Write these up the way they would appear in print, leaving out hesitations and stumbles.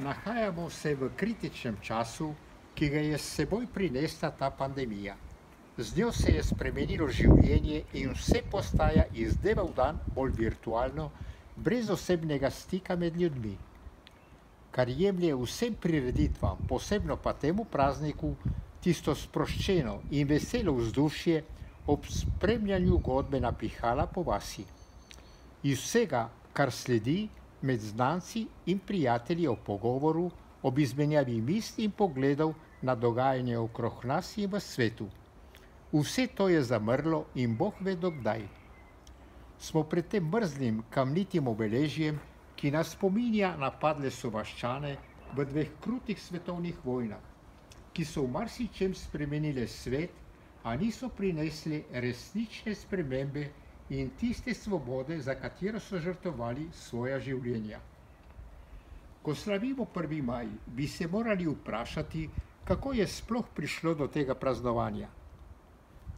Nahajamo se v kritičnem času, ki ga je s seboj prinesla ta pandemija. Z njo se je spremenilo življenje in vse postaja iz dneva v dan bolj virtualno, brez osebnega stika med ljudmi, kar jemlje vsem prireditvam, posebno pa temu prazniku, tisto sproščeno in veselo vzdušje ob spremljanju godbe napihala po vasi. Iz vsega, kar sledi, med znanci in prijatelji o pogovoru, ob izmenjavi misli in pogledov na dogajanje okrog nas in v svetu. Vse to je zamrlo in Bog ve do kdaj. Smo pred tem mrzlim, kamnitim obeležjem, ki nas spominja na padle sovaščane v dveh krutih svetovnih vojnah, ki so v marsičem spremenile svet, a niso prinesli resnične spremembe in tiste svobode, za katero so žrtvovali svoja življenja. Ko slavimo 1. maj, bi se morali vprašati, kako je sploh prišlo do tega praznovanja.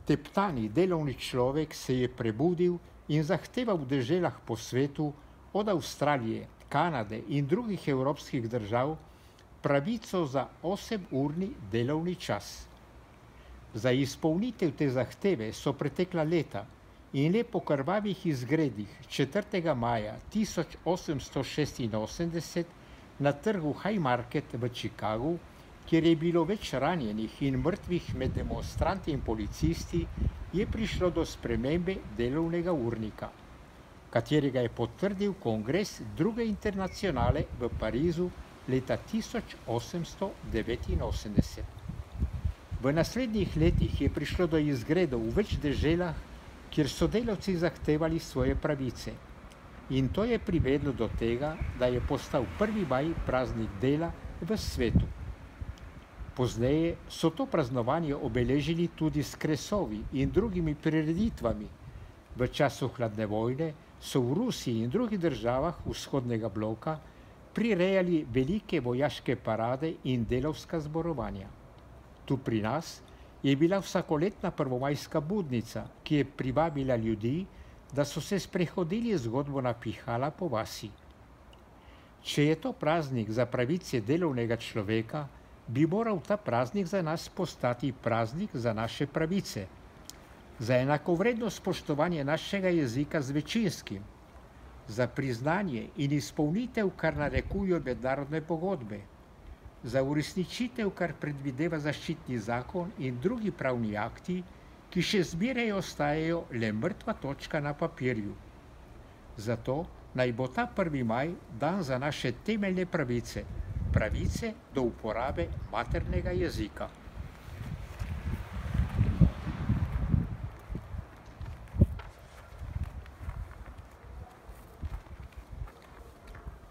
Teptani delovni človek se je prebudil in zahteval v deželah po svetu, od Avstralije, Kanade in drugih evropskih držav, pravico za 8-urni delovni čas. Za izpolnitev te zahteve so pretekla leta in le po krvavih izgredih 4. maja 1886 na trgu Haymarket v Chicagu, kjer je bilo več ranjenih in mrtvih med demonstranti in policisti, je prišlo do spremembe delovnega urnika, katerega je potrdil kongres Druge internacionale v Parizu leta 1889. V naslednjih letih je prišlo do izgredov v več deželah, kjer so delavci zahtevali svoje pravice. In to je privedlo do tega, da je postal 1. maj praznik dela v svetu. Pozneje so to praznovanje obeležili tudi s kresovi in drugimi prireditvami. V času hladne vojne so v Rusiji in drugih državah vzhodnega bloka prirejali velike vojaške parade in delavska zborovanja. Tu pri nas je bila vsakoletna prvomajska budnica, ki je privabila ljudi, da so se sprehodili z godbo napihala po vasi. Če je to praznik za pravice delovnega človeka, bi moral ta praznik za nas postati praznik za naše pravice, za enakovredno spoštovanje našega jezika z večinskim, za priznanje in izpolnitev, kar narekujejo mednarodne pogodbe, za uresničitev, kar predvideva zaščitni zakon in drugi pravni akti, ki še zmeraj ostajajo le mrtva točka na papirju. Zato naj bo ta 1. maj dan za naše temeljne pravice, pravice do uporabe maternega jezika.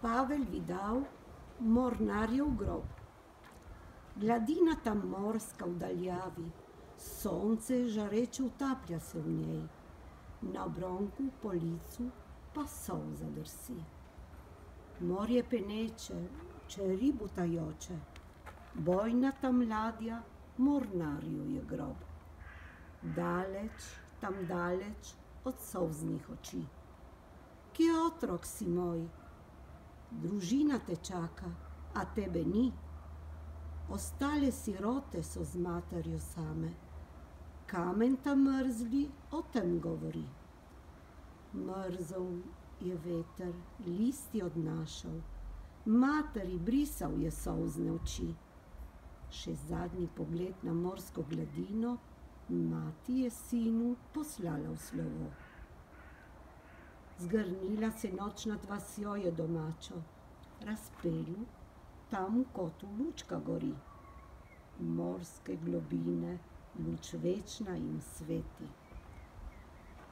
Pavel Vidal, Mornarjev grob. Gladina tam morska v daljavi, sonce žareče utaplja se v njej, na obronku po licu pa solza drsi. Morje peneče, če ribu tajoče, bojna tam ladja, mornarju je grob. Daleč, tam daleč od solznih oči. Kje otrok si moj? Družina te čaka, a tebe ni. Ostale sirote so z materjo same. Kamen tam mrzli o tem govori. Mrzel je veter, list je odnašal, materi brisal je solzne oči. Še zadnji pogled na morsko gladino, mati je sinu poslala v slovo. Zgrnila se noč nad vasjo je domačo, razpelju, tam v kotu lučka gori. Morske globine, luč večna jim sveti.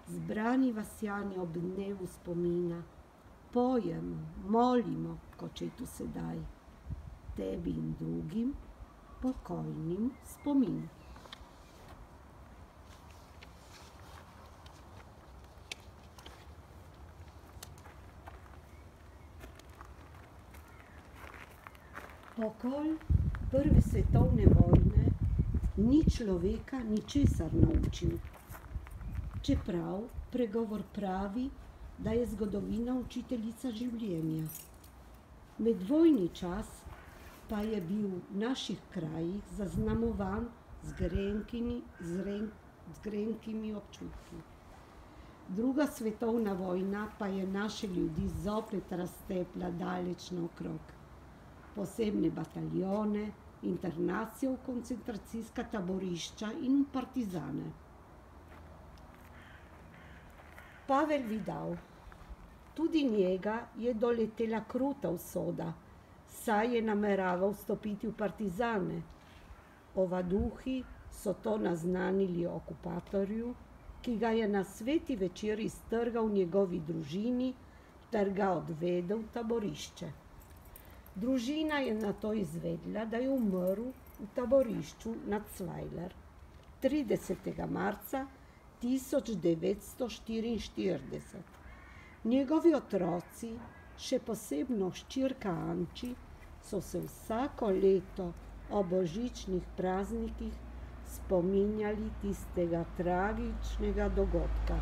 Zbrani vasjani ob dnevu spomina, pojemo, molimo, kočetu sedaj, tebi in drugim pokojnim spomin. Pokol prve svetovne vojne ni človeka ničesar naučil. Čeprav pregovor pravi, da je zgodovina učiteljica življenja. Medvojni čas pa je bil v naših krajih zaznamovan z grenkimi občutki. Druga svetovna vojna pa je naše ljudi zopet raztepla daleč naokrog. Posebne bataljone, internacijo v koncentracijska taborišča in partizane. Pavel Vidal. Tudi njega je doletela kruta usoda, saj je nameraval vstopiti v partizane. Ovaduhi so to naznanili okupatorju, ki ga je na sveti večer iztrgal njegovi družini ter ga odvedel v taborišče. Družina je nato izvedela, da je umrl v taborišču nad Cvajler 30. marca 1944. Njegovi otroci, še posebno hčerka Anči, so se vsako leto ob božičnih praznikih spominjali tistega tragičnega dogodka.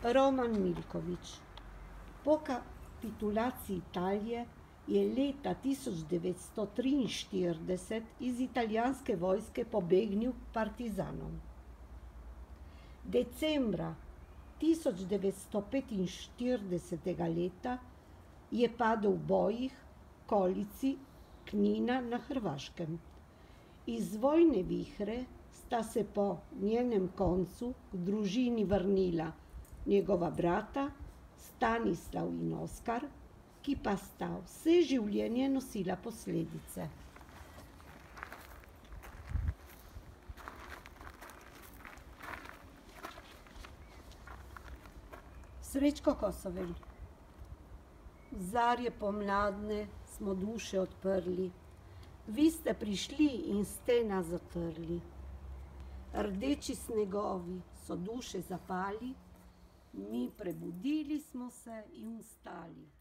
Roman Milković. Po kapitulaciji Italije je leta 1943 iz italijanske vojske pobegnil k partizanom. Decembra 1945. leta je padel v bojih v okolici Knina na Hrvaškem. Iz vojne vihre sta se po njenem koncu k družini vrnila njegova brata Stanislav in Oskar, ki pa sta vse življenje nosila posledice. Srečko Kosovel. Zarje pomladne smo duše odprli, vi ste prišli in ste nas zatrli. Rdeči snegovi so duše zapali, mi prebudili smo se in vstali.